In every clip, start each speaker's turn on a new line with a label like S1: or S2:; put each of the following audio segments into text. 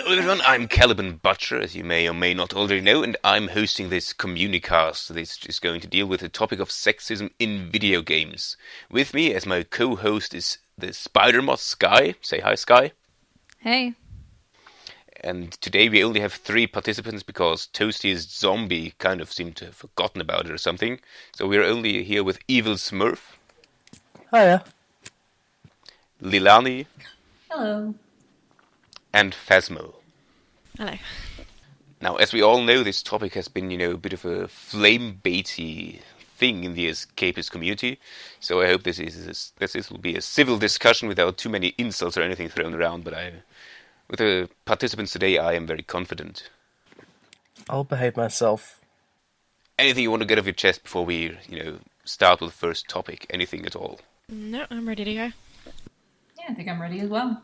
S1: Hello everyone, I'm Caliban Butcher, as you may or may not already know, and I'm hosting this CommuniCast. This is going to deal with the topic of sexism in video games. With me as my co-host is the Spider Moth Sky. Say hi, Sky.
S2: Hey.
S1: And today we only have 3 participants because Toasty's zombie kind of seemed to have forgotten about it or something. So we're only here with Evil Smurf,
S3: Hiya.
S1: Lilani,
S4: Hello.
S1: and Phasmo.
S2: Hello.
S1: Now, as we all know, this topic has been, a bit of a flame-baity thing in the Escapist community. So I hope this will be a civil discussion without too many insults or anything thrown around. But with the participants today, I am very confident.
S3: I'll behave myself.
S1: Anything you want to get off your chest before we, start with the first topic? Anything at all?
S2: No, I'm ready to go.
S4: Yeah, I think I'm ready as well.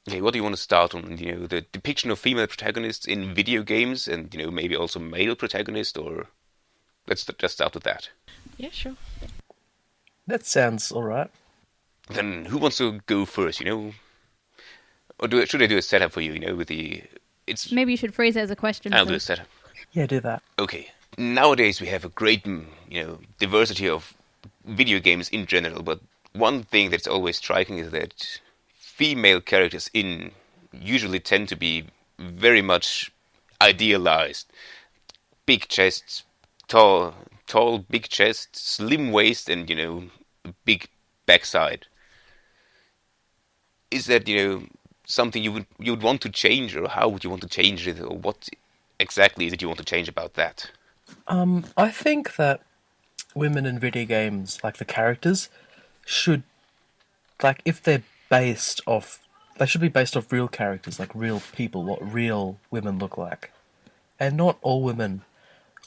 S1: Okay, what do you want to start on? The depiction of female protagonists in video games, and maybe also male protagonists, or let's just start with that.
S2: Yeah, sure.
S3: That sounds alright.
S1: Then who wants to go first? Or should I do a setup for you? It's.
S2: Maybe you should phrase it as a question.
S1: I'll do a setup.
S3: Yeah, do that.
S1: Okay. Nowadays we have a great, diversity of video games in general, but one thing that's always striking is that female characters usually tend to be very much idealized. Big chests, tall, big chest, slim waist, and big backside. Is that something you would want to change, or how would you want to change it, or what exactly is it you want to change about that?
S3: I think that women in video games, like the characters, should, if they're based off, they should be based off real characters, like real people, what real women look like. And not all women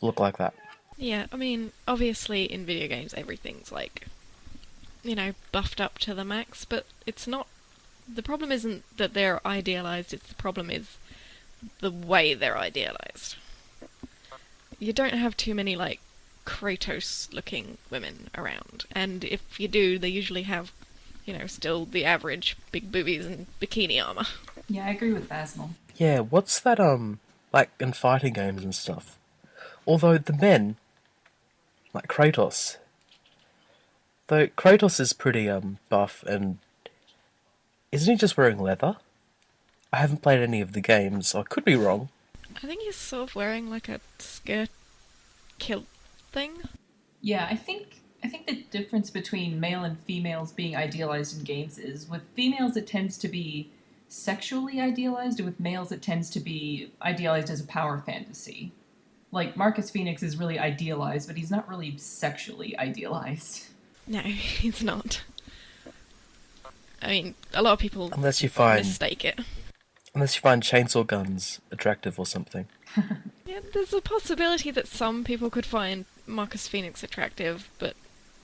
S3: look like that.
S2: Yeah, I mean, obviously in video games everything's buffed up to the max, but it's not. The problem isn't that they're idealized, the problem is the way they're idealized. You don't have too many, Kratos-looking women around, and if you do, they usually have, still the average big boobies and bikini armor.
S4: Yeah, I agree with Basil.
S3: Yeah, what's that, in fighting games and stuff? Although the men, like Kratos, though Kratos is pretty, buff, and isn't he just wearing leather? I haven't played any of the games, so I could be wrong.
S2: I think he's sort of wearing a skirt kilt thing.
S4: Yeah, I think the difference between male and females being idealized in games is with females it tends to be sexually idealized, and with males it tends to be idealized as a power fantasy. Like Marcus Phoenix is really idealized, but he's not really sexually idealized.
S2: No, he's not. I mean, a lot of people mistake it.
S3: Unless you find chainsaw guns attractive or something.
S2: Yeah, there's a possibility that some people could find Marcus Phoenix attractive, but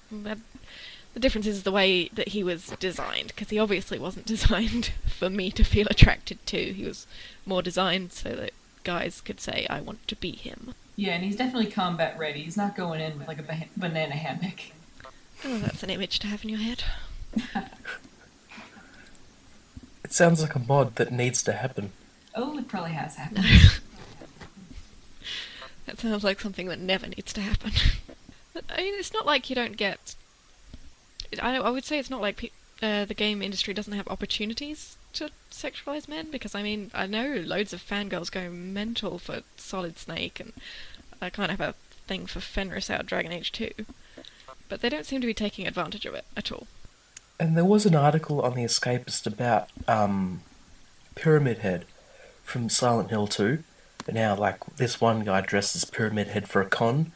S2: the difference is the way that he was designed, because he obviously wasn't designed for me to feel attracted to. He was more designed so that guys could say, I want to be him.
S4: Yeah, and he's definitely combat ready. He's not going in with a banana hammock.
S2: Oh, that's an image to have in your head.
S3: It sounds like a mod that needs to happen.
S4: Oh, it probably has happened.
S2: That sounds like something that never needs to happen. But, I mean, it's not like you don't get. I would say it's not like the game industry doesn't have opportunities to sexualize men, because I mean, I know loads of fangirls go mental for Solid Snake, and I kind of have a thing for Fenris out Dragon Age 2. But they don't seem to be taking advantage of it at all.
S3: And there was an article on the Escapist about Pyramid Head from Silent Hill 2, and how this one guy dressed as Pyramid Head for a con,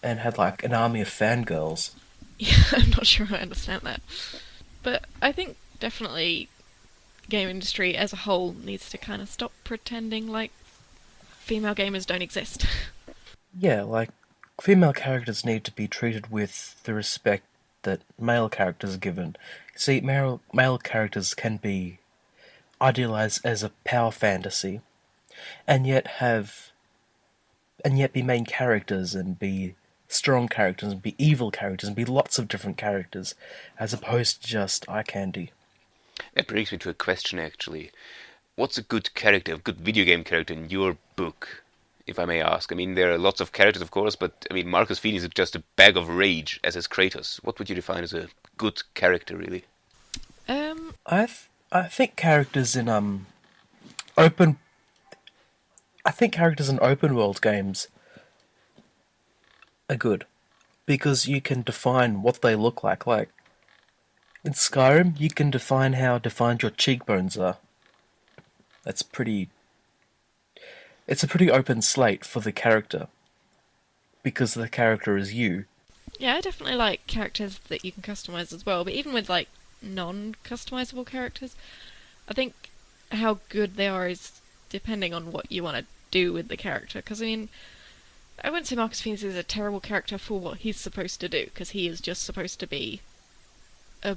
S3: and had an army of fangirls.
S2: Yeah, I'm not sure I understand that. But I think definitely game industry as a whole needs to kind of stop pretending like female gamers don't exist.
S3: Yeah, female characters need to be treated with the respect that male characters are given. See, male characters can be idealized as a power fantasy, and yet be main characters, and be strong characters, and be evil characters, and be lots of different characters, as opposed to just eye candy.
S1: That brings me to a question, actually. what's a good character, a good video game character in your book, if I may ask? I mean, there are lots of characters, of course, but I mean, Marcus Phoenix is just a bag of rage, as is Kratos. What would you define as a good character, really?
S3: I think characters in open I think characters in open world games are good because you can define what they look like. Like in Skyrim, you can define how defined your cheekbones are. That's pretty. It's a pretty open slate for the character because the character is you.
S2: Yeah, I definitely like characters that you can customize as well, but even with like non-customizable characters, I think how good they are is depending on what you want to do with the character. Because I mean, I wouldn't say Marcus Phoenix is a terrible character for what he's supposed to do, because he is just supposed to be a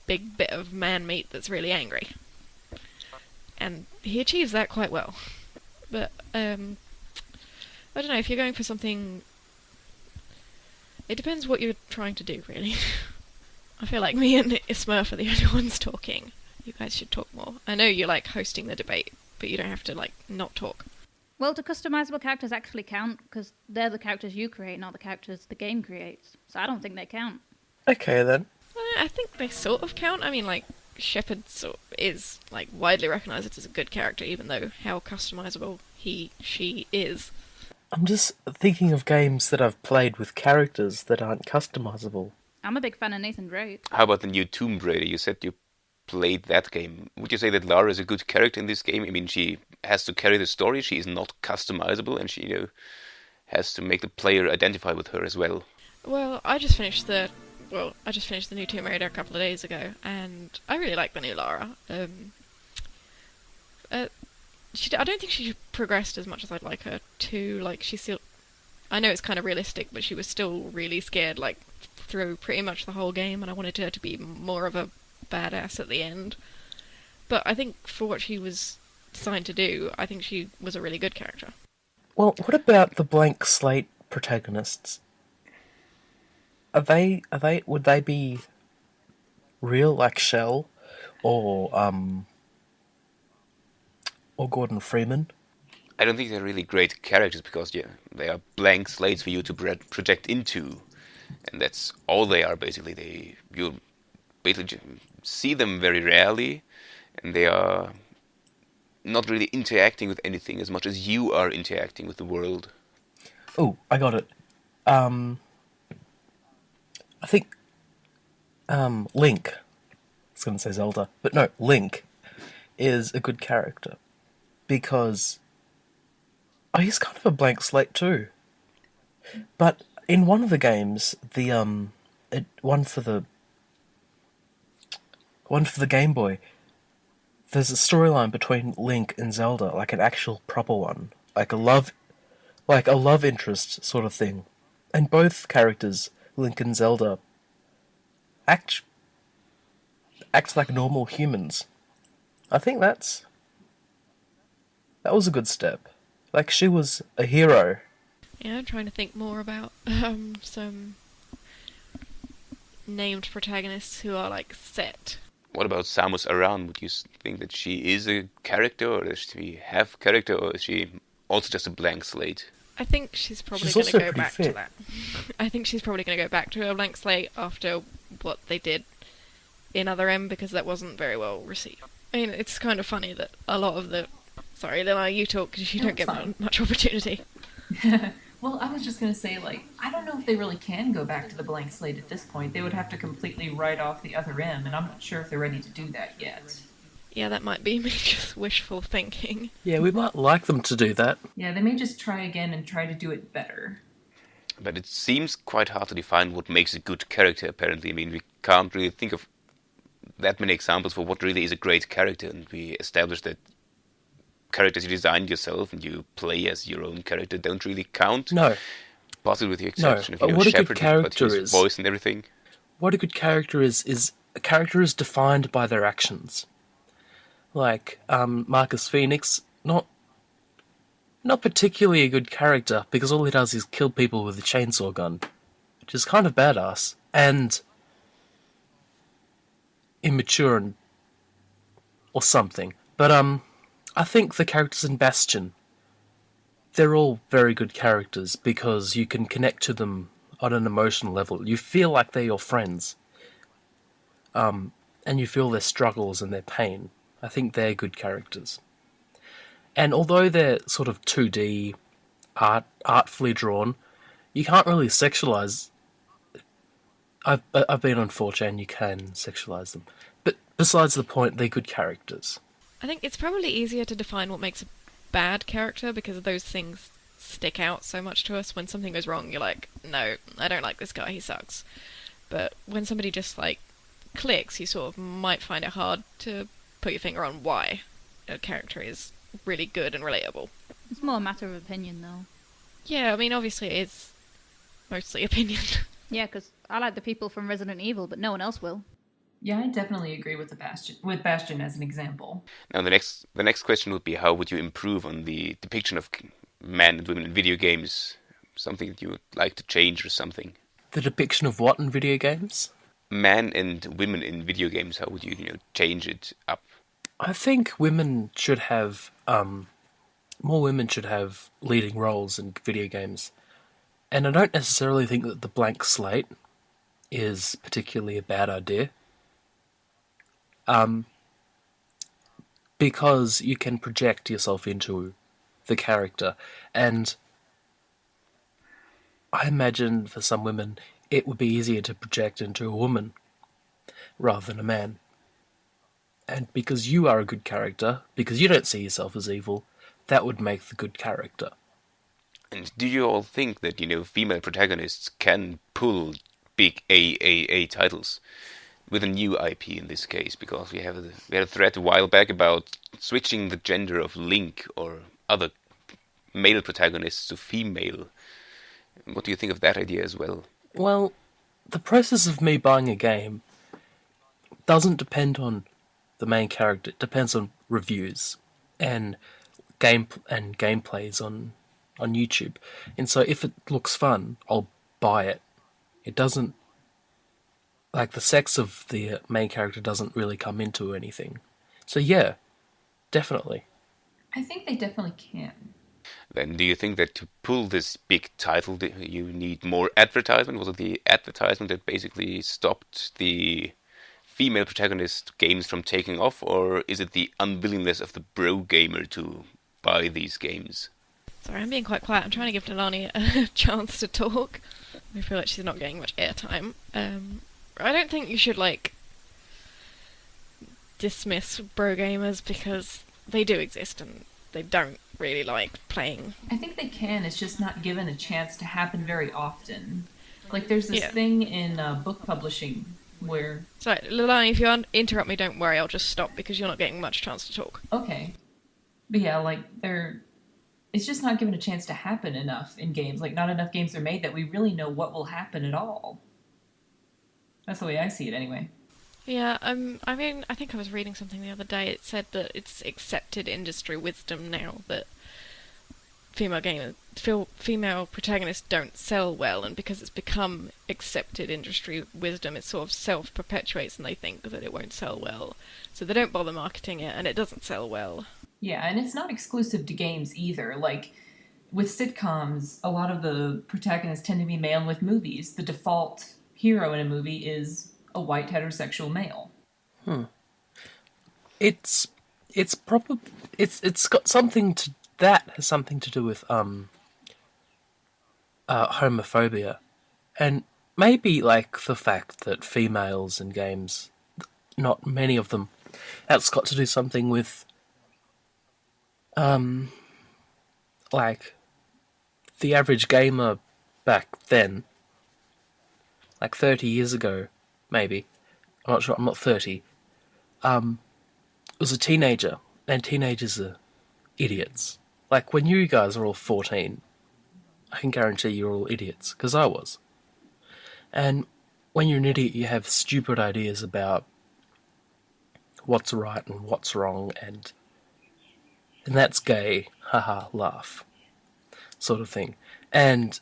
S2: big bit of man meat that's really angry, and he achieves that quite well. But I don't know, if you're going for something, it depends what you're trying to do, really. I feel like me and Smurf are the only ones talking. You guys should talk more. I know you like hosting the debate, but you don't have to like not talk.
S5: Well, do customizable characters actually count? Because they're the characters you create, not the characters the game creates. So I don't think they count.
S3: Okay then.
S2: I think they sort of count. I mean, like, Shepard is like widely recognised as a good character, even though how customizable she is.
S3: I'm just thinking of games that I've played with characters that aren't customizable.
S5: I'm a big fan of Nathan Drake.
S1: How about the new Tomb Raider? You said you played that game. Would you say that Lara is a good character in this game? I mean, she has to carry the story. She is not customizable, and she, has to make the player identify with her as well.
S2: Well, I just finished the new Tomb Raider a couple of days ago, and I really like the new Lara. I don't think she progressed as much as I'd like her to. Like, she's still, I know it's kind of realistic, but she was still really scared, like, through pretty much the whole game, and I wanted her to be more of a badass at the end. But I think for what she was designed to do, I think she was a really good character.
S3: Well, what about the blank slate protagonists? Would they be real, like Shell, or Gordon Freeman?
S1: I don't think they're really great characters because, they are blank slates for you to project into, and that's all they are basically. You basically see them very rarely, and they are not really interacting with anything as much as you are interacting with the world.
S3: Oh, I got it. I think Link. I was going to say Zelda, but no, Link is a good character because he's kind of a blank slate too. But in one of the games, the one for the Game Boy, there's a storyline between Link and Zelda, like an actual proper one, like a love interest sort of thing, and both characters, Link and Zelda, act like normal humans. I think that was a good step. Like, she was a hero.
S2: Yeah, I'm trying to think more about some named protagonists who are like set.
S1: What about Samus Aran? Would you think that she is a character, or does she have character, or is she also just a blank slate?
S2: I think she's probably
S3: She's
S2: going to
S3: also
S2: go
S3: pretty
S2: back
S3: fit.
S2: to that. I think she's probably going to go back to a blank slate after what they did in Other M, because that wasn't very well received. I mean, it's kind of funny that a lot of the... Sorry, Lila, you talk because you
S4: No,
S2: don't
S4: it's
S2: get
S4: fine.
S2: much opportunity.
S4: Well, I was just going to say, like, I don't know if they really can go back to the blank slate at this point. They would have to completely write off the Other M, and I'm not sure if they're ready to do that yet.
S2: Yeah, that might be me just wishful thinking.
S3: Yeah, we might like them to do that.
S4: Yeah, they may just try again and try to do it better.
S1: But it seems quite hard to define what makes a good character, apparently. I mean, we can't really think of that many examples for what really is a great character, and we established that characters you design yourself and you play as your own character don't really count.
S3: No.
S1: Possibly with the exception of,
S3: what a good
S1: Shepard, but
S3: character
S1: his
S3: is.
S1: voice and everything.
S3: What a good character is a character is defined by their actions. Like, Marcus Phoenix, not particularly a good character, because all he does is kill people with a chainsaw gun, which is kind of badass, and immature or something. But, I think the characters in Bastion, they're all very good characters because you can connect to them on an emotional level. You feel like they're your friends. And you feel their struggles and their pain. I think they're good characters. And although they're sort of 2D, artfully drawn, you can't really sexualize. I've been on 4chan, you can sexualize them. But besides the point, they're good characters.
S2: I think it's probably easier to define what makes a bad character because those things stick out so much to us. When something goes wrong, you're like, no, I don't like this guy, he sucks. But when somebody just, like, clicks, you sort of might find it hard to put your finger on why a character is really good and relatable.
S5: It's more a matter of opinion, though.
S2: Yeah, I mean, obviously it is mostly opinion.
S5: Yeah, because I like the people from Resident Evil, but no one else will.
S4: Yeah, I definitely agree with Bastion as an example.
S1: Now, the next question would be, how would you improve on the depiction of men and women in video games? Something that you would like to change or something?
S3: The depiction of what in video games?
S1: Men and women in video games, how would you, change it up?
S3: I think women should have, more women should have leading roles in video games. And I don't necessarily think that the blank slate is particularly a bad idea. Because you can project yourself into the character. And I imagine for some women it would be easier to project into a woman rather than a man. And because you are a good character, because you don't see yourself as evil, that would make the good character.
S1: And do you all think that, female protagonists can pull big AAA titles with a new IP in this case? Because we had a thread a while back about switching the gender of Link or other male protagonists to female. What do you think of that idea as well?
S3: Well, the process of me buying a game doesn't depend on the main character. It depends on reviews and gameplays on YouTube. And so if it looks fun, I'll buy it. It doesn't... Like, the sex of the main character doesn't really come into anything. So yeah, definitely.
S4: I think they definitely can.
S1: Then do you think that to pull this big title, you need more advertisement? Was it the advertisement that basically stopped the female protagonist games from taking off? Or is it the unwillingness of the bro gamer to buy these games?
S2: Sorry, I'm being quite quiet. I'm trying to give Delaney a chance to talk. I feel like she's not getting much airtime. I don't think you should, dismiss bro gamers because they do exist and they don't really like playing.
S4: I think they can, it's just not given a chance to happen very often. Like, there's this
S2: Yeah.
S4: thing in book publishing where...
S2: Sorry, Delaney, if you interrupt me, don't worry, I'll just stop because you're not getting much chance to talk.
S4: Okay. But yeah, it's just not given a chance to happen enough in games. Like, not enough games are made that we really know what will happen at all. That's the way I see it, anyway.
S2: Yeah, I mean, I think I was reading something the other day. It said that it's accepted industry wisdom now that female protagonists don't sell well, and because it's become accepted industry wisdom, it sort of self-perpetuates, and they think that it won't sell well. So they don't bother marketing it, and it doesn't sell well.
S4: Yeah, and it's not exclusive to games either. Like, with sitcoms, a lot of the protagonists tend to be male. And with movies, the default hero in a movie is a white heterosexual male.
S3: It's got something to... That has something to do with homophobia. And maybe, the fact that females in games, not many of them, that's got to do something with the average gamer back then, 30 years ago, maybe. I'm not sure, I'm not 30. Was a teenager, and teenagers are idiots. When you guys are all 14, I can guarantee you're all idiots, because I was. And when you're an idiot, you have stupid ideas about what's right and what's wrong, and that's gay, haha, laugh, sort of thing. And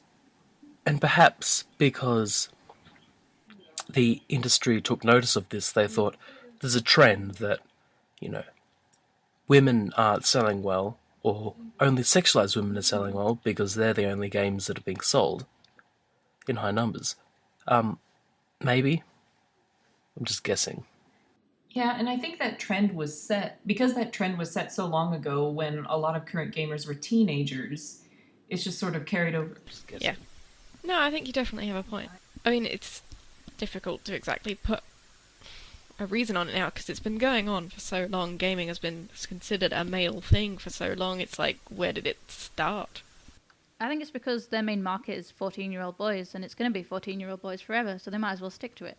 S3: perhaps because the industry took notice of this, they thought there's a trend that, women aren't selling well, or only sexualized women are selling well because they're the only games that are being sold in high numbers. Maybe. I'm just guessing.
S4: Yeah, and I think that trend was set because that trend was set so long ago when a lot of current gamers were teenagers. It's just sort of carried over. Just guessing.
S2: Yeah. No, I think you definitely have a point. I mean, it's difficult to exactly put a reason on it now because it's been going on for so long. Gaming has been considered a male thing for so long. It's like, where did it start?
S5: I think it's because their main market is 14-year-old boys, and it's going to be 14-year-old boys forever, so they might as well stick to it.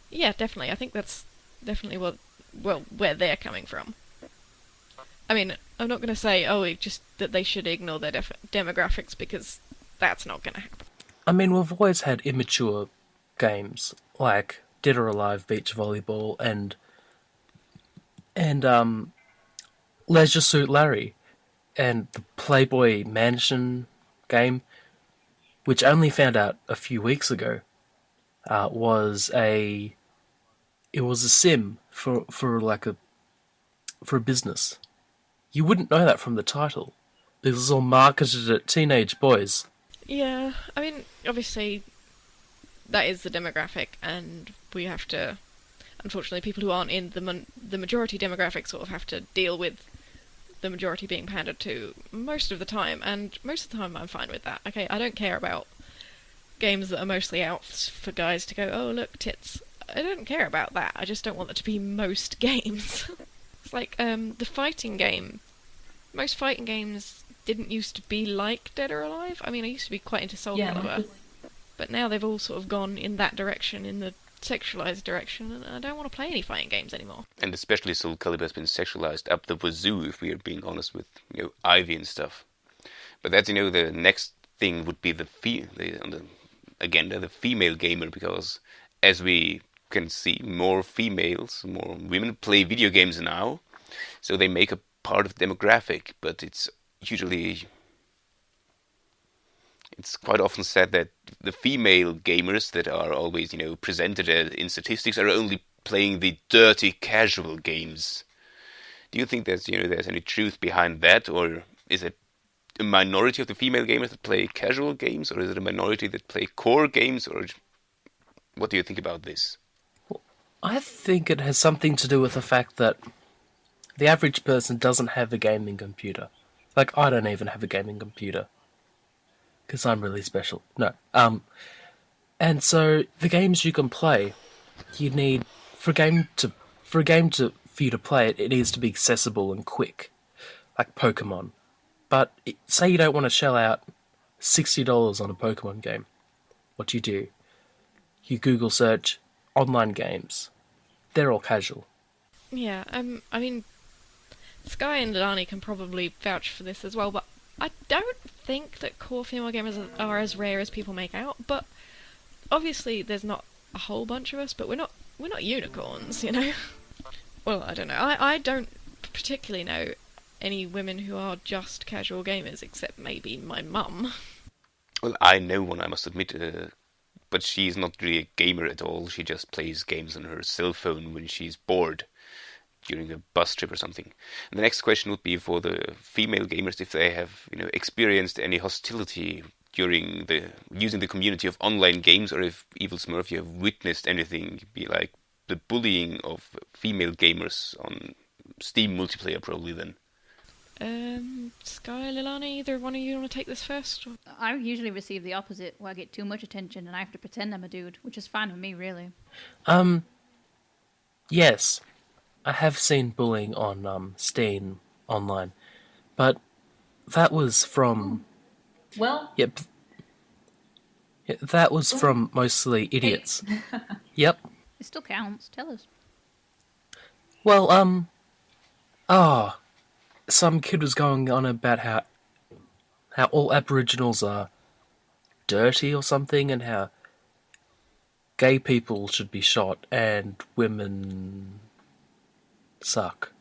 S2: Yeah, definitely. I think that's definitely where they're coming from. I mean, I'm not going to say, just that they should ignore their demographics, because that's not going to happen.
S3: I mean, we've always had immature games, like Dead or Alive Beach Volleyball and Leisure Suit Larry, and the Playboy Mansion game, which I only found out a few weeks ago, was a sim for a business. You wouldn't know that from the title. This is all marketed at teenage boys.
S2: Yeah, I mean, obviously, that is the demographic, and we have to... Unfortunately, people who aren't in the majority demographic sort of have to deal with the majority being pandered to most of the time, and most of the time I'm fine with that. Okay, I don't care about games that are mostly out for guys to go, oh, look, tits. I don't care about that. I just don't want that to be most games. It's like the fighting game. Most fighting games didn't used to be like Dead or Alive. I mean, I used to be quite into Soul Calibur, but now they've all sort of gone in that direction, in the sexualized direction, and I don't want to play any fighting games anymore.
S1: And especially Soul Calibur has been sexualized up the wazoo, if we are being honest, with Ivy and stuff. But that's the next thing would be on the agenda, the female gamer, because as we can see, more women play video games now, so they make a part of the demographic, but it's quite often said that the female gamers that are always, presented in statistics are only playing the dirty casual games. Do you think there's any truth behind that, or is it a minority of the female gamers that play casual games, or is it a minority that play core games, or what do you think about this?
S3: I think it has something to do with the fact that the average person doesn't have a gaming computer. Like, I don't even have a gaming computer. Because I'm really special. No. And so, the games you can play, you need... For you to play it, it needs to be accessible and quick. Like Pokemon. But, say you don't want to shell out $60 on a Pokemon game. What do? You Google search online games. They're all casual.
S2: Yeah, I mean, Sky and Lani can probably vouch for this as well, but I don't think that core female gamers are as rare as people make out. But obviously, there's not a whole bunch of us, but we're not unicorns, Well, I don't know. I don't particularly know any women who are just casual gamers, except maybe my mum.
S1: Well, I know one, I must admit, but she's not really a gamer at all. She just plays games on her cell phone when she's bored during a bus trip or something. And the next question would be for the female gamers, if they have experienced any hostility during using the community of online games, or if Evil Smurf, you have witnessed anything, be like the bullying of female gamers on Steam multiplayer, probably then.
S2: Sky, Lilani, either one of you want to take this first? Or?
S5: I usually receive the opposite, where I get too much attention and I have to pretend I'm a dude, which is fine with me, really.
S3: Yes. I have seen bullying on Steam online, but that was from...
S4: Well...
S3: Yep. Yeah, that was from mostly idiots. Yep.
S5: It still counts. Tell us.
S3: Well, some kid was going on about how all Aboriginals are dirty or something, and how gay people should be shot and women suck.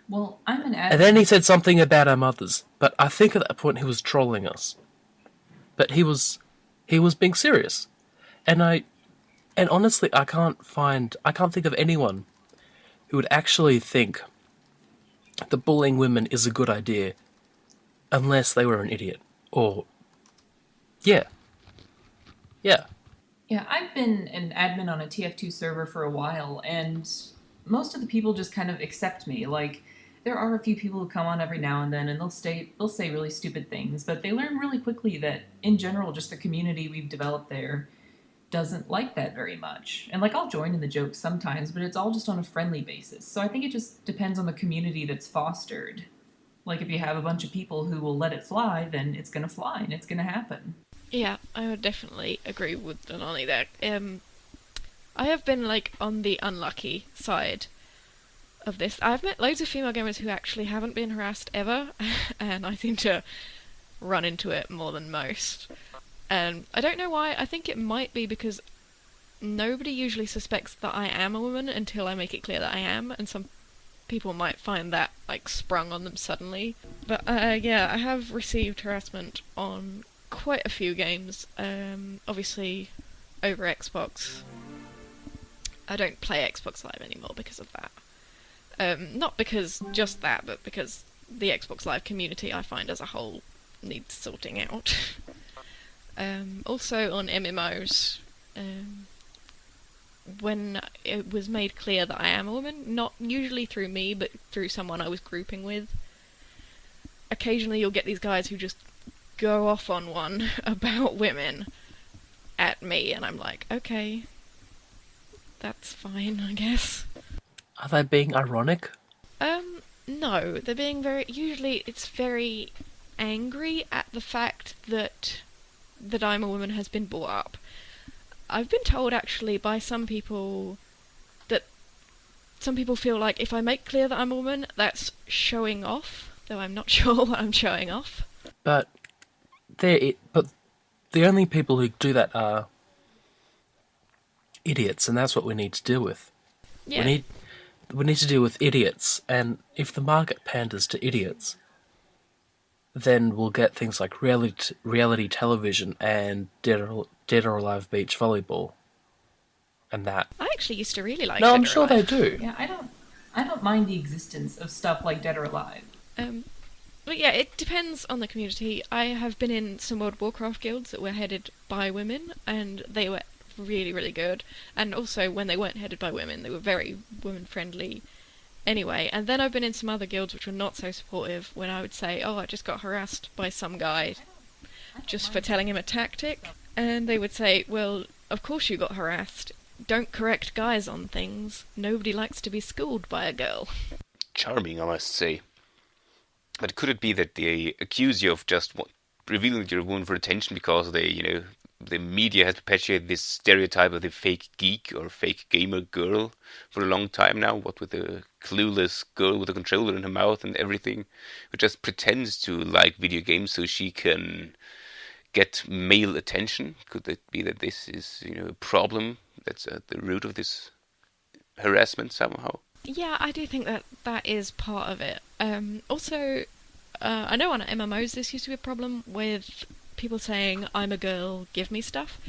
S4: Well, I'm an
S3: And then he said something about our mothers, but I think at that point he was trolling us. But he was being serious. And honestly, I can't think of anyone who would actually think that bullying women is a good idea unless they were an idiot. Or, yeah. Yeah.
S4: Yeah, I've been an admin on a TF2 server for a while, and most of the people just kind of accept me. Like, there are a few people who come on every now and then, and they'll say really stupid things, but they learn really quickly that, in general, just the community we've developed there doesn't like that very much. And like, I'll join in the jokes sometimes, but it's all just on a friendly basis. So I think it just depends on the community that's fostered. Like, if you have a bunch of people who will let it fly, then it's gonna fly and it's gonna happen.
S2: Yeah, I would definitely agree with Donani there. I have been, like, on the unlucky side of this. I've met loads of female gamers who actually haven't been harassed ever, and I seem to run into it more than most. And I don't know why. I think it might be because nobody usually suspects that I am a woman until I make it clear that I am, and some people might find that, like, sprung on them suddenly. But, yeah, I have received harassment on quite a few games, obviously over Xbox. I don't play Xbox Live anymore because of that. Not because just that, but because the Xbox Live community, I find as a whole, needs sorting out. Also on MMOs, when it was made clear that I am a woman, not usually through me, but through someone I was grouping with, occasionally you'll get these guys who just go off on one about women at me, and I'm like, okay, that's fine, I guess.
S3: Are they being ironic?
S2: No, they're being usually it's very angry at the fact that I'm a woman has been brought up. I've been told actually by some people that some people feel like if I make clear that I'm a woman, that's showing off, though I'm not sure what I'm showing off.
S3: But the only people who do that are idiots, and that's what we need to deal with.
S2: Yeah.
S3: We need to deal with idiots, and if the market panders to idiots, then we'll get things like reality television and Dead or Alive beach volleyball, and that.
S2: I actually used to really like.
S3: No,
S2: Dead
S3: I'm
S2: or
S3: sure
S2: Alive.
S3: they do.
S4: Yeah, I don't mind the existence of stuff like Dead or Alive.
S2: But yeah, it depends on the community. I have been in some World of Warcraft guilds that were headed by women, and they were really, really good. And also, when they weren't headed by women, they were very women-friendly anyway. And then I've been in some other guilds which were not so supportive, when I would say, oh, I just got harassed by some guy just for telling him a tactic. And they would say, well, of course you got harassed. Don't correct guys on things. Nobody likes to be schooled by a girl.
S1: Charming, I must say. But could it be that they accuse you of just revealing that you're a woman for attention because the media has perpetuated this stereotype of the fake geek or fake gamer girl for a long time now, what with the clueless girl with a controller in her mouth and everything, who just pretends to like video games so she can get male attention? Could it be that this is, a problem that's at the root of this harassment somehow?
S2: Yeah, I do think that is part of it. Also, I know on MMOs this used to be a problem with people saying, I'm a girl, give me stuff.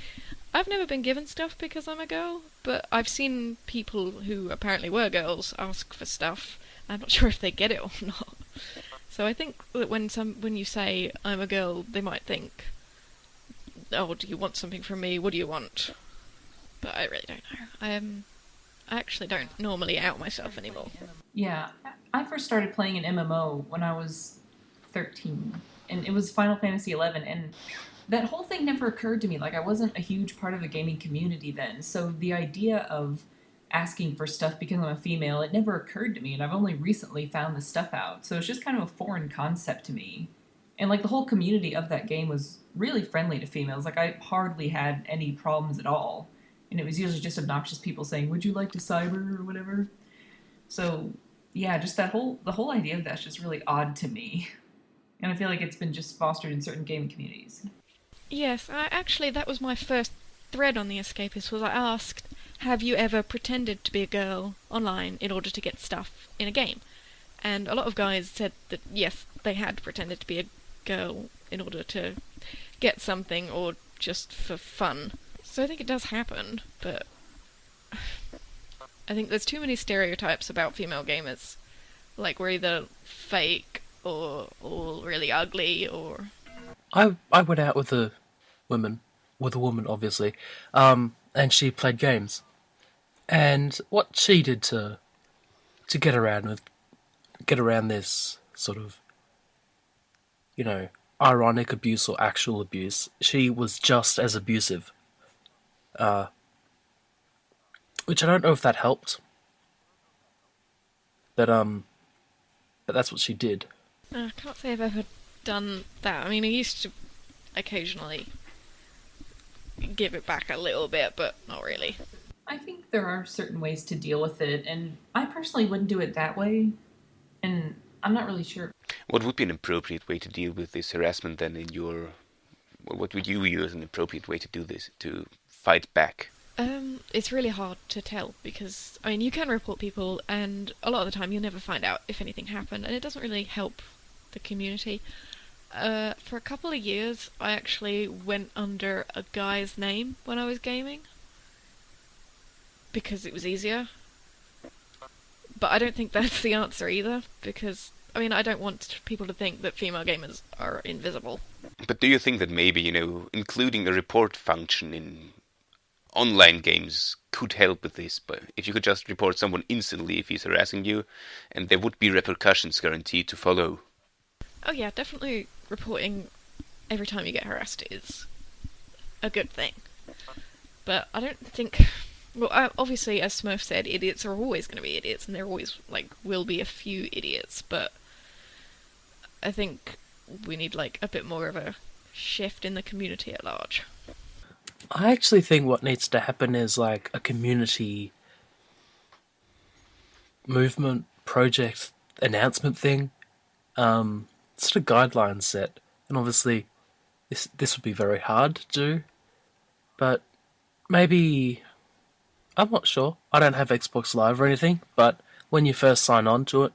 S2: I've never been given stuff because I'm a girl, but I've seen people who apparently were girls ask for stuff. I'm not sure if they get it or not. So I think that when you say, I'm a girl, they might think, oh, do you want something from me? What do you want? But I really don't know. I actually don't normally out myself anymore.
S4: Yeah, I first started playing an MMO when I was 13, and it was Final Fantasy XI, and that whole thing never occurred to me. Like, I wasn't a huge part of the gaming community then, so the idea of asking for stuff because I'm a female, it never occurred to me, and I've only recently found this stuff out, so it's just kind of a foreign concept to me. And, like, the whole community of that game was really friendly to females. Like, I hardly had any problems at all. And it was usually just obnoxious people saying, would you like to cyber or whatever? So, yeah, just the whole idea of that's just really odd to me. And I feel like it's been just fostered in certain gaming communities.
S2: Yes, actually that was my first thread on the Escapist, was I asked, have you ever pretended to be a girl online in order to get stuff in a game? And a lot of guys said that yes, they had pretended to be a girl in order to get something or just for fun. So I think it does happen, but I think there's too many stereotypes about female gamers Like we're either fake or all really ugly or...
S3: I went out with a woman, obviously, and she played games. And what she did to get around this sort of, ironic abuse or actual abuse, she was just as abusive. Which I don't know if that helped, but that's what she did.
S2: I can't say I've ever done that. I mean, I used to occasionally give it back a little bit, but not really.
S4: I think there are certain ways to deal with it, and I personally wouldn't do it that way, and I'm not really sure.
S1: What would be an appropriate way to deal with this harassment then in your... What would you view as an appropriate way to do this, to fight back?
S2: It's really hard to tell because, I mean, you can report people and a lot of the time you'll never find out if anything happened and it doesn't really help the community. For a couple of years, I actually went under a guy's name when I was gaming because it was easier. But I don't think that's the answer either because, I mean, I don't want people to think that female gamers are invisible.
S1: But do you think that maybe, including a report function in online games could help with this? But if you could just report someone instantly if he's harassing you, and there would be repercussions guaranteed to follow.
S2: Oh yeah, definitely reporting every time you get harassed is a good thing. But I don't think... Well, obviously, as Smurf said, idiots are always going to be idiots, and there always, will be a few idiots, but I think we need, a bit more of a shift in the community at large.
S3: I actually think what needs to happen is, a community movement, project, announcement thing. Sort of guidelines set, and obviously this would be very hard to do, but maybe, I'm not sure, I don't have Xbox Live or anything, but when you first sign on to it,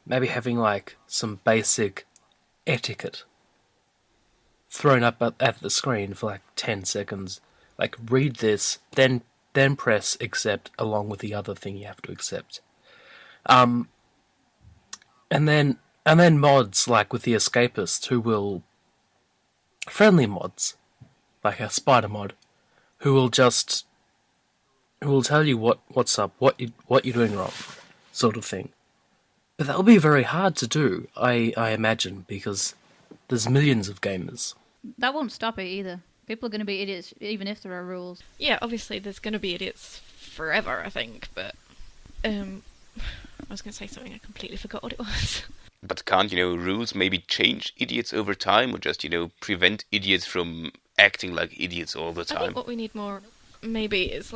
S3: maybe having some basic etiquette thrown up at the screen for 10 seconds, read this, then press accept along with the other thing you have to accept. And then mods with the Escapist who will... Friendly mods, like a spider mod, who will tell you what's up, what you're doing wrong, sort of thing. But that'll be very hard to do, I imagine, because there's millions of gamers.
S5: That won't stop it either. People are going to be idiots even if there are rules.
S2: Yeah, obviously there's going to be idiots forever, I think, but... I was going to say something, I completely forgot what it was.
S1: But can't, rules maybe change idiots over time, or just, prevent idiots from acting like idiots all the time?
S2: I think what we need more, maybe, is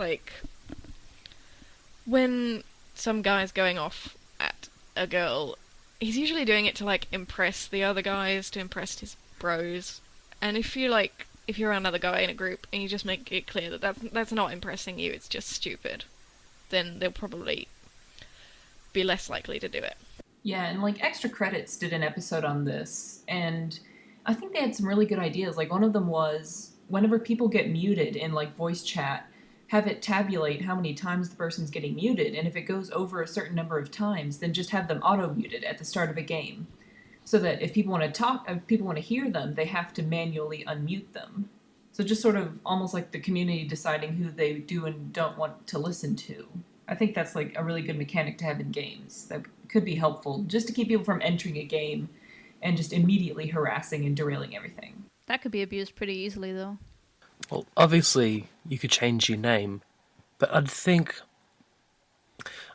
S2: when some guy's going off at a girl, he's usually doing it to, impress the other guys, to impress his bros. And if you're another guy in a group, and you just make it clear that that's not impressing you, it's just stupid, then they'll probably be less likely to do it.
S4: Yeah, and Extra Credits did an episode on this, and I think they had some really good ideas. One of them was, whenever people get muted in voice chat, have it tabulate how many times the person's getting muted, and if it goes over a certain number of times, then just have them auto-muted at the start of a game. So that if people want to talk, if people want to hear them, they have to manually unmute them. So just sort of almost like the community deciding who they do and don't want to listen to. I think that's a really good mechanic to have in games. That could be helpful just to keep people from entering a game and just immediately harassing and derailing everything.
S5: That could be abused pretty easily, though.
S3: Well, obviously you could change your name, but I think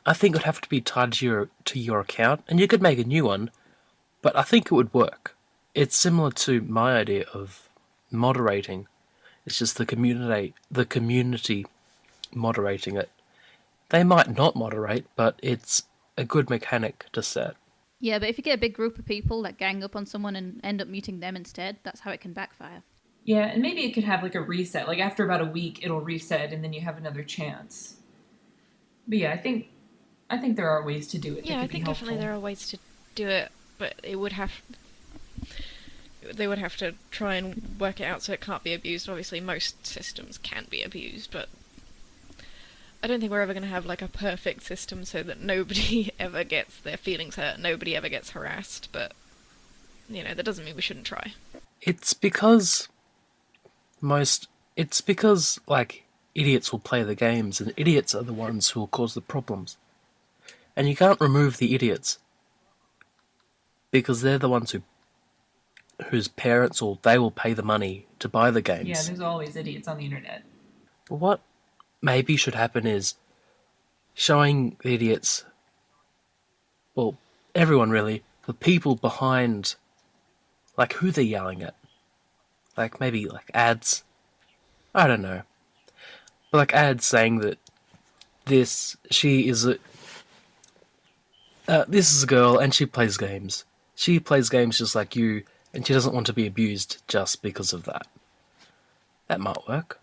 S3: it'd have to be tied to your account, and you could make a new one, but I think it would work. It's similar to my idea of moderating. It's just the community moderating it. They might not moderate, but it's a good mechanic to set.
S5: Yeah, but if you get a big group of people that gang up on someone and end up muting them instead, that's how it can backfire.
S4: Yeah, and maybe it could have a reset. After about a week, it'll reset, and then you have another chance. But yeah, I think there are ways to do it.
S2: Yeah, I think definitely there are ways to do it, but they would have to try and work it out so it can't be abused. Obviously, most systems can be abused, but I don't think we're ever going to have like a perfect system so that nobody ever gets their feelings hurt, nobody ever gets harassed, but, that doesn't mean we shouldn't try.
S3: It's because like idiots will play the games, and idiots are the ones who will cause the problems. And you can't remove the idiots because they're the ones whose parents or they will pay the money to buy the games.
S4: Yeah, there's always idiots on the internet.
S3: But what maybe should happen is showing the idiots, well, everyone really, the people behind, like who they're yelling at. Like maybe like ads. I don't know. But like ads saying that this is a girl and she plays games. She plays games just like you, and she doesn't want to be abused just because of that. That might work.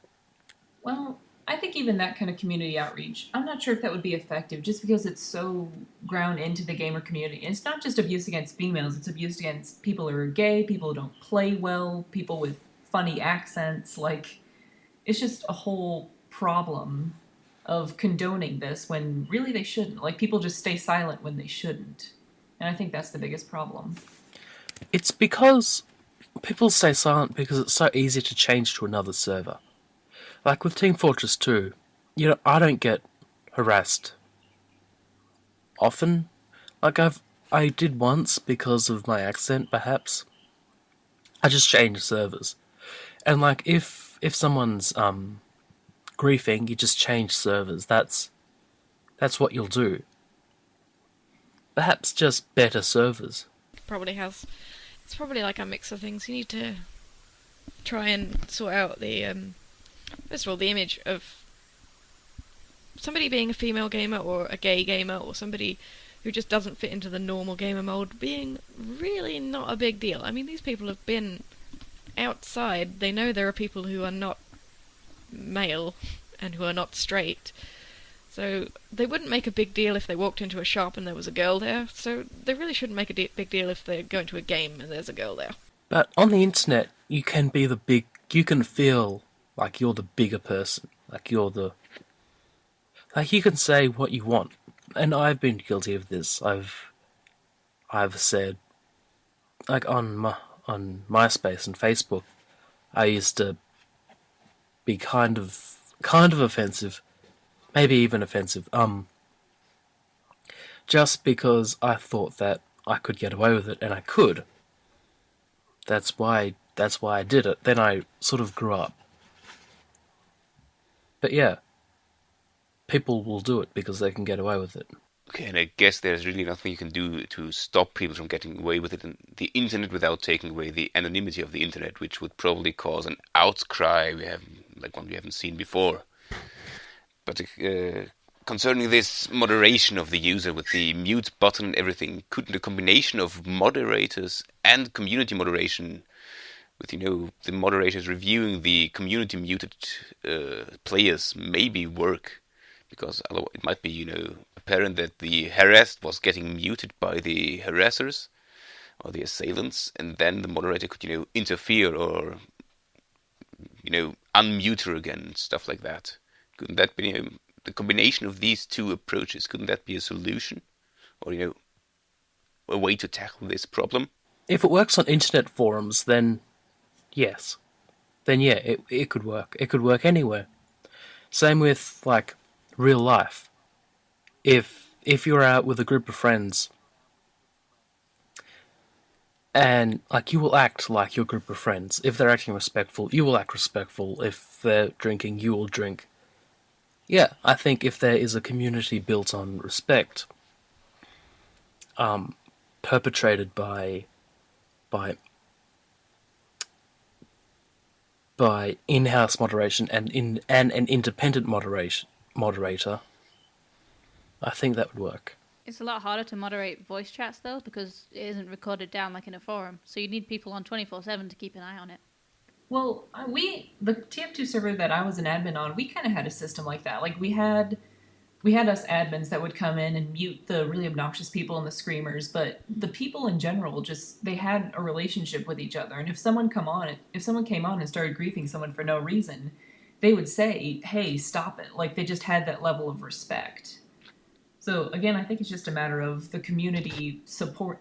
S4: Well, I think even that kind of community outreach, I'm not sure if that would be effective just because it's so ground into the gamer community. And it's not just abuse against females, it's abuse against people who are gay, people who don't play well, people with funny accents. Like, it's just a whole problem of condoning this when really they shouldn't. Like, people just stay silent when they shouldn't. And I think that's the biggest problem.
S3: It's because people stay silent because it's so easy to change to another server. Like with Team Fortress 2, I don't get harassed often. Like I did once because of my accent, perhaps. I just changed servers. And like if someone's griefing, you just change servers. That's what you'll do. Perhaps just better servers.
S2: It's probably like a mix of things. You need to try and sort out the first of all, the image of somebody being a female gamer or a gay gamer or somebody who just doesn't fit into the normal gamer mold being really not a big deal. I mean, these people have been outside. They know there are people who are not male and who are not straight. So they wouldn't make a big deal if they walked into a shop and there was a girl there. So they really shouldn't make a big deal if they go into a game and there's a girl there.
S3: But on the internet, you can feel like you're the bigger person. Like you can say what you want. And I've been guilty of this. I've said, like on MySpace and Facebook, I used to be kind of offensive, maybe even offensive, just because I thought that I could get away with it, and I could. That's why I did it. Then I sort of grew up. But yeah, people will do it because they can get away with it.
S1: Okay, and I guess there's really nothing you can do to stop people from getting away with it in the internet without taking away the anonymity of the internet, which would probably cause an outcry one we haven't seen before. But concerning this moderation of the user with the mute button and everything, couldn't a combination of moderators and community moderation, with the moderators reviewing the community muted players, maybe work? Because otherwise it might be apparent that the harassed was getting muted by the harassers or the assailants, and then the moderator could interfere or unmute her again, stuff like that. Couldn't that be the combination of these two approaches? Couldn't that be a solution, or a way to tackle this problem?
S3: If it works on internet forums, then yes. Then yeah, it could work. It could work anywhere. Same with like real life. If you're out with a group of friends and like you will act like your group of friends. If they're acting respectful, you will act respectful. If they're drinking, you will drink. Yeah, I think if there is a community built on respect, perpetrated by in-house moderation and an independent moderator, I think that would work.
S5: It's a lot harder to moderate voice chats, though, because it isn't recorded down like in a forum. So you need people on 24/7 to keep an eye on it.
S4: Well, the TF2 server that I was an admin on, we kind of had a system like that. Like we had us admins that would come in and mute the really obnoxious people and the screamers, but the people in general they had a relationship with each other. And if someone came on and started griefing someone for no reason, they would say, hey, stop it. Like, they just had that level of respect. So again, I think it's just a matter of the community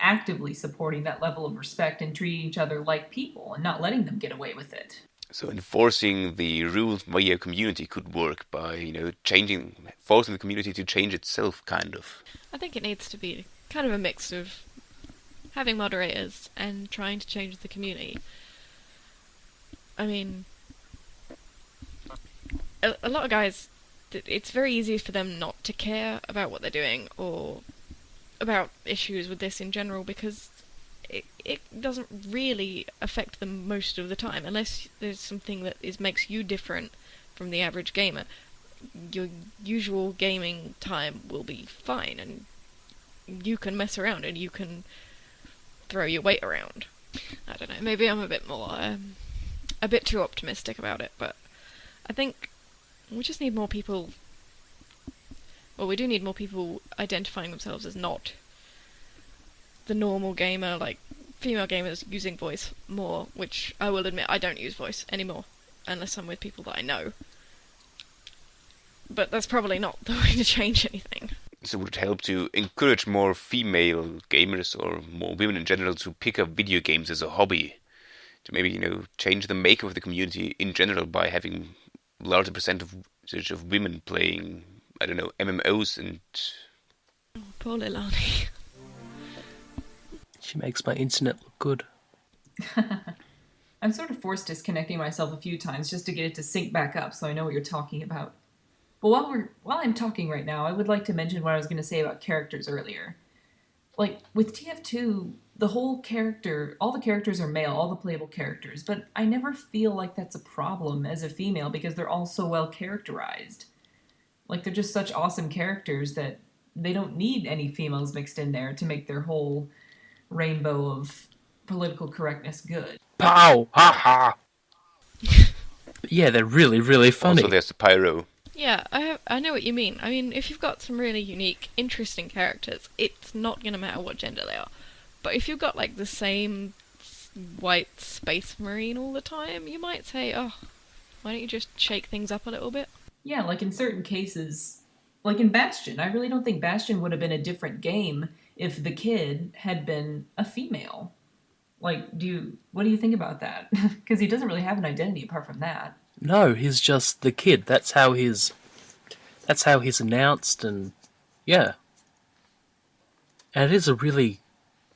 S4: actively supporting that level of respect and treating each other like people and not letting them get away with it.
S1: So enforcing the rules via community could work by, forcing the community to change itself, kind of.
S2: I think it needs to be kind of a mix of having moderators and trying to change the community. I mean, a lot of guys, it's very easy for them not to care about what they're doing or about issues with this in general because it doesn't really affect them most of the time unless there's something that makes you different from the average gamer. Your usual gaming time will be fine and you can mess around and you can throw your weight around. I don't know, maybe I'm a bit too optimistic about it, but I think we just need more people. Well, we do need more people identifying themselves as not the normal gamer, like female gamers using voice more, which I will admit I don't use voice anymore, unless I'm with people that I know. But that's probably not the way to change anything.
S1: So would it help to encourage more female gamers or more women in general to pick up video games as a hobby? To maybe, change the makeup of the community in general by having larger percentage of women playing, I don't know, MMOs and...
S2: Oh, poor Leilani.
S3: She makes my internet look good.
S4: I'm sort of forced disconnecting myself a few times just to get it to sync back up so I know what you're talking about. But while I'm talking right now, I would like to mention what I was going to say about characters earlier. Like, with TF2, all the characters are male, all the playable characters, but I never feel like that's a problem as a female because they're all so well characterized. Like, they're just such awesome characters that they don't need any females mixed in there to make their whole rainbow of political correctness good.
S3: Pow! Ha ha! Yeah, they're really, really funny.
S1: Also, there's the pyro.
S2: Yeah, I know what you mean. I mean, if you've got some really unique, interesting characters, it's not going to matter what gender they are. But if you've got, like, the same white space marine all the time, you might say, oh, why don't you just shake things up a little bit?
S4: Yeah, like in certain cases, like in Bastion, I really don't think Bastion would have been a different game if the kid had been a female. Like, what do you think about that? Because he doesn't really have an identity apart from that.
S3: No, he's just the kid. That's how he's announced, and yeah. And it is a really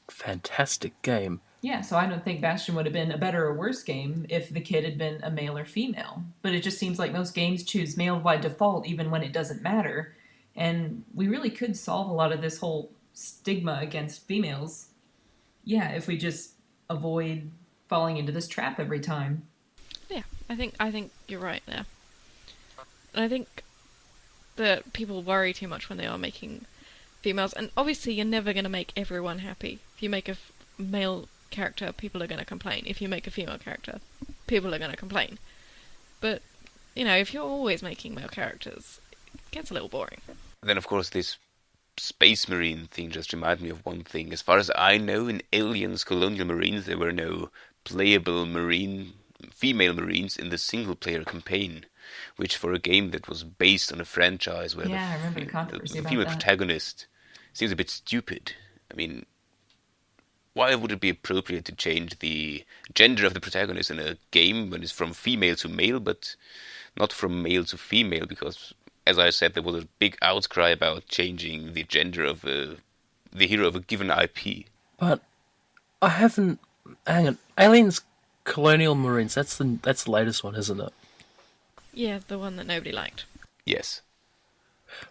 S3: fantastic game.
S4: Yeah, so I don't think Bastion would have been a better or worse game if the kid had been a male or female. But it just seems like most games choose male by default even when it doesn't matter. And we really could solve a lot of this whole stigma against females, yeah, if we just avoid falling into this trap every time.
S2: Yeah, I think you're right there. And I think that people worry too much when they are making females, and obviously you're never going to make everyone happy. If you make a male character, people are going to complain. If you make a female character, people are going to complain. But, if you're always making male characters, it gets a little boring.
S1: Then, of course, this Space Marine thing just reminded me of one thing. As far as I know, in Aliens Colonial Marines, there were no playable female Marines in the single-player campaign, which for a game that was based on a franchise where
S4: I remember the controversy about
S1: female
S4: that.
S1: protagonist seems a bit stupid. I mean, why would it be appropriate to change the gender of the protagonist in a game when it's from female to male, but not from male to female? Because, as I said, there was a big outcry about changing the gender of the hero of a given IP.
S3: But I haven't... Hang on. Aliens Colonial Marines, that's the latest one, isn't it?
S2: Yeah, the one that nobody liked.
S1: Yes.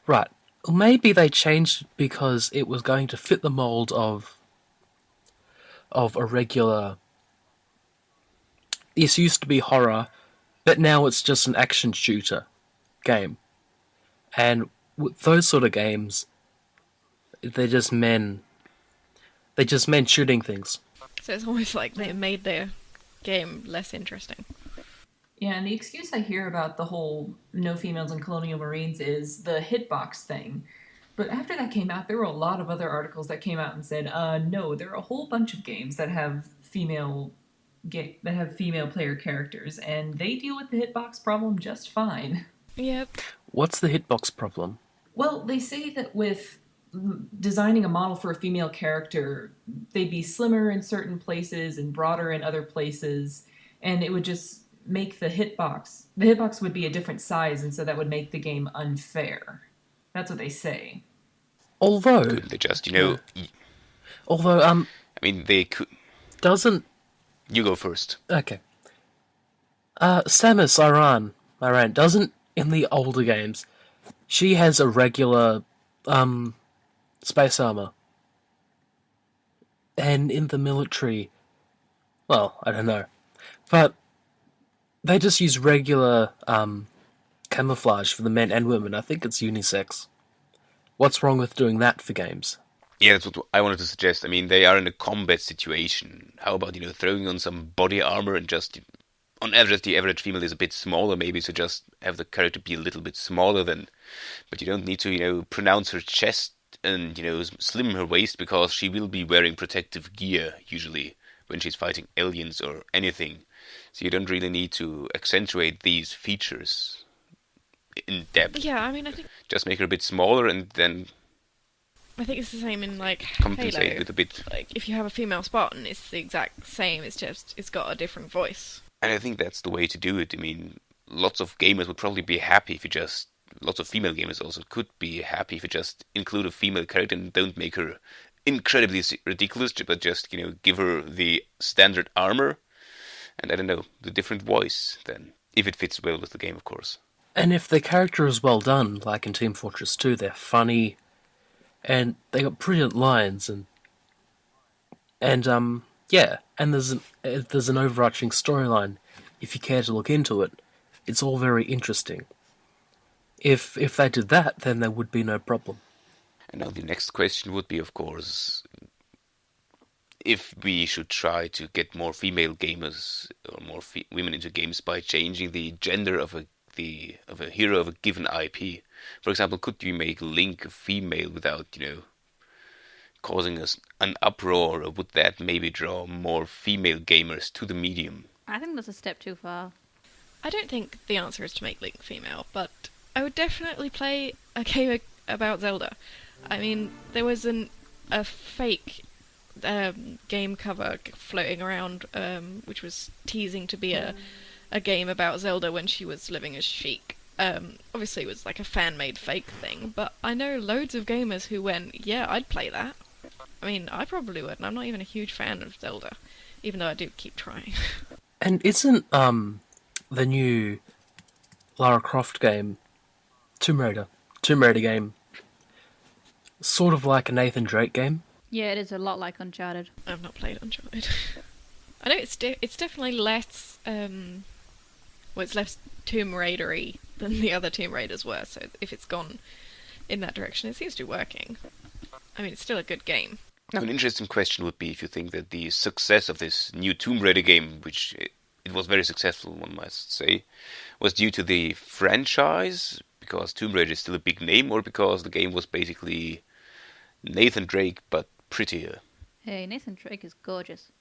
S3: Right. Maybe they changed it because it was going to fit the mold of a regular... This used to be horror, but now it's just an action shooter game. And with those sort of games, they're just men shooting things.
S2: So it's almost like they made their game less interesting.
S4: Yeah, and the excuse I hear about the whole no females in Colonial Marines is the hitbox thing. But after that came out, there were a lot of other articles that came out and said, no, there are a whole bunch of games that have female that have female player characters, and they deal with the hitbox problem just fine.
S2: Yep.
S3: What's the hitbox problem?
S4: Well, they say that with designing a model for a female character, they'd be slimmer in certain places and broader in other places, and it would just make the hitbox would be a different size, and so that would make the game unfair. That's what they say.
S3: Although,
S1: Couldn't they just,
S3: although,
S1: I mean, they could.
S3: doesn't...
S1: You go first.
S3: Okay. Samus Aran doesn't, in the older games, she has a regular, space armor. And in the military, well, I don't know. But they just use regular, camouflage for the men and women. I think it's unisex. What's wrong with doing that for games?
S1: Yeah, that's what I wanted to suggest. I mean, they are in a combat situation. How about, throwing on some body armor and just, on average, the average female is a bit smaller, maybe, so just have the character be a little bit smaller than, but you don't need to, pronounce her chest and, slim her waist, because she will be wearing protective gear, usually, when she's fighting aliens or anything. So you don't really need to accentuate these features in depth.
S2: Yeah, I mean, I think
S1: Just make her a bit smaller and then
S2: it's the same in like
S1: compensate
S2: Halo.
S1: with a bit.
S2: Like if you have a female Spartan, it's the exact same. It's just it's got a different voice.
S1: And I think that's the way to do it. I mean, lots of gamers would probably be happy if you just... Lots of female gamers also could be happy if you just include a female character and don't make her incredibly ridiculous, but just, give her the standard armor and, I don't know, the different voice then. If it fits well with the game, of course.
S3: And if the character is well done, like in Team Fortress 2, they're funny, and they got brilliant lines, and yeah, and there's an overarching storyline. If you care to look into it, it's all very interesting. If they did that, then there would be no problem.
S1: And now the next question would be, of course, if we should try to get more female gamers or more women into games by changing the gender of a hero of a given IP. For example, could we make Link a female without, causing us an uproar, or would that maybe draw more female gamers to the medium?
S5: I think that's a step too far.
S2: I don't think the answer is to make Link female, but I would definitely play a game about Zelda. I mean, there was a fake game cover floating around, which was teasing to be a game about Zelda when she was living as Sheik. Obviously it was like a fan-made fake thing, but I know loads of gamers who went, yeah, I'd play that. I mean, I probably would, and I'm not even a huge fan of Zelda, even though I do keep trying.
S3: And isn't the new Lara Croft game, Tomb Raider game, sort of like a Nathan Drake game?
S5: Yeah, it is a lot like Uncharted.
S2: I've not played Uncharted. I know it's definitely less it's less Tomb Raider-y than the other Tomb Raiders were, so if it's gone in that direction, it seems to be working. I mean, it's still a good game.
S1: Now, an interesting question would be if you think that the success of this new Tomb Raider game, which it was very successful, one must say, was due to the franchise, because Tomb Raider is still a big name, or because the game was basically Nathan Drake, but prettier.
S5: Hey, Nathan Drake is gorgeous.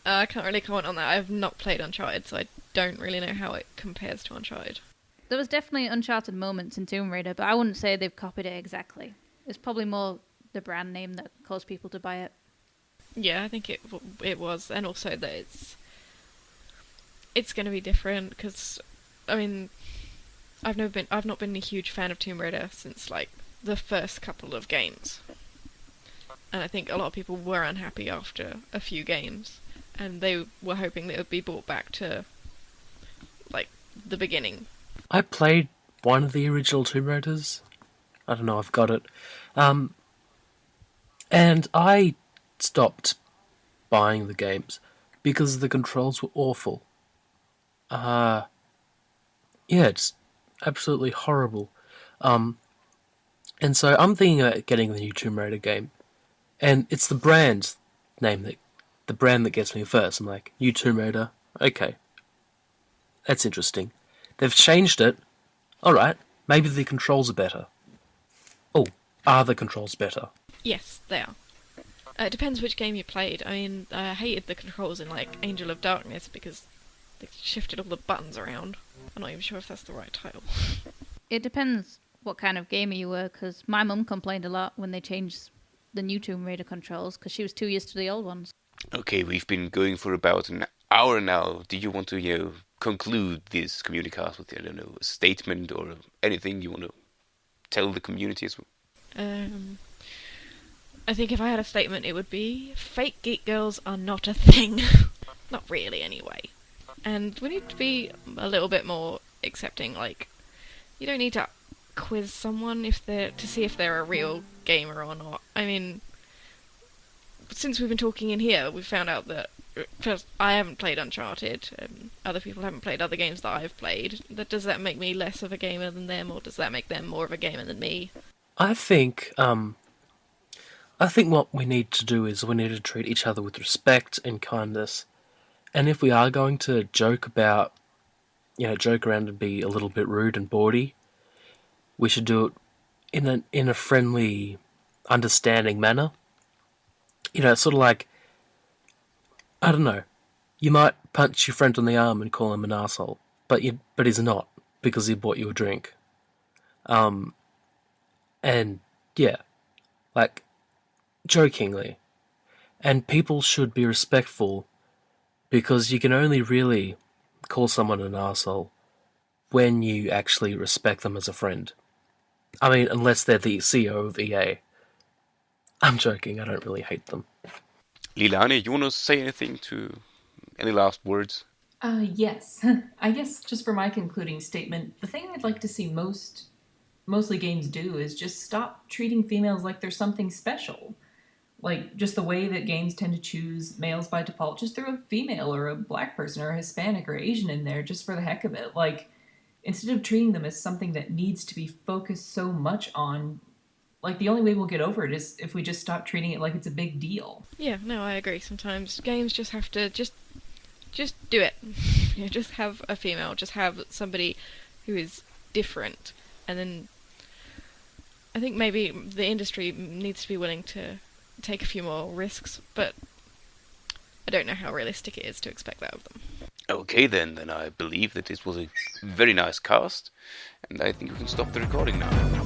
S2: I can't really comment on that. I have not played Uncharted, so I don't really know how it compares to Uncharted.
S5: There was definitely Uncharted moments in Tomb Raider, but I wouldn't say they've copied it exactly. It's probably more the brand name that caused people to buy it.
S2: Yeah, I think it was, and also that it's going to be different because, I mean, I've not been a huge fan of Tomb Raider since like the first couple of games, and I think a lot of people were unhappy after a few games, and they were hoping that it would be brought back to like the beginning.
S3: I played one of the original Tomb Raiders. I don't know, I've got it. And I stopped buying the games because the controls were awful. Yeah, it's absolutely horrible. And so I'm thinking about getting the new Tomb Raider game. And it's the brand that gets me first. I'm like, new Tomb Raider, okay. That's interesting. They've changed it. Alright, maybe the controls are better. Oh, are the controls better?
S2: Yes, they are. It depends which game you played. I mean, I hated the controls in, like, Angel of Darkness because they shifted all the buttons around. I'm not even sure if that's the right title.
S5: It depends what kind of gamer you were, because my mum complained a lot when they changed the new Tomb Raider controls, because she was too used to the old ones.
S1: Okay, we've been going for about an hour now. Do you want to, conclude this CommuniCast with, I don't know, a statement or anything you want to tell the community as well?
S2: I think if I had a statement, it would be fake geek girls are not a thing. Not really, anyway. And we need to be a little bit more accepting. Like, you don't need to quiz someone to see if they're a real gamer or not. I mean, since we've been talking in here, we've found out that first, I haven't played Uncharted. Other people haven't played other games that I've played. Does that make me less of a gamer than them, or does that make them more of a gamer than me?
S3: I think what we need to do is we need to treat each other with respect and kindness. And if we are going to joke around and be a little bit rude and bawdy, we should do it in a friendly, understanding manner. Sort of like, I don't know, you might punch your friend on the arm and call him an asshole, but he's not, because he bought you a drink. And yeah, like, jokingly. And people should be respectful, because you can only really call someone an asshole when you actually respect them as a friend. I mean, unless they're the CEO of EA. I'm joking, I don't really hate them.
S1: Lilani, you want to say anything any last words?
S4: Yes. I guess just for my concluding statement, the thing I'd like to see mostly games do is just stop treating females like they're something special. Like, just the way that games tend to choose males by default, just throw a female or a black person or a Hispanic or Asian in there just for the heck of it. Like, instead of treating them as something that needs to be focused so much on, like, the only way we'll get over it is if we just stop treating it like it's a big deal.
S2: Yeah, no, I agree. Sometimes games just have to just do it. Just have a female, just have somebody who is different, and then I think maybe the industry needs to be willing to take a few more risks, but I don't know how realistic it is to expect that of them.
S1: Okay, then I believe that this was a very nice cast, and I think we can stop the recording now.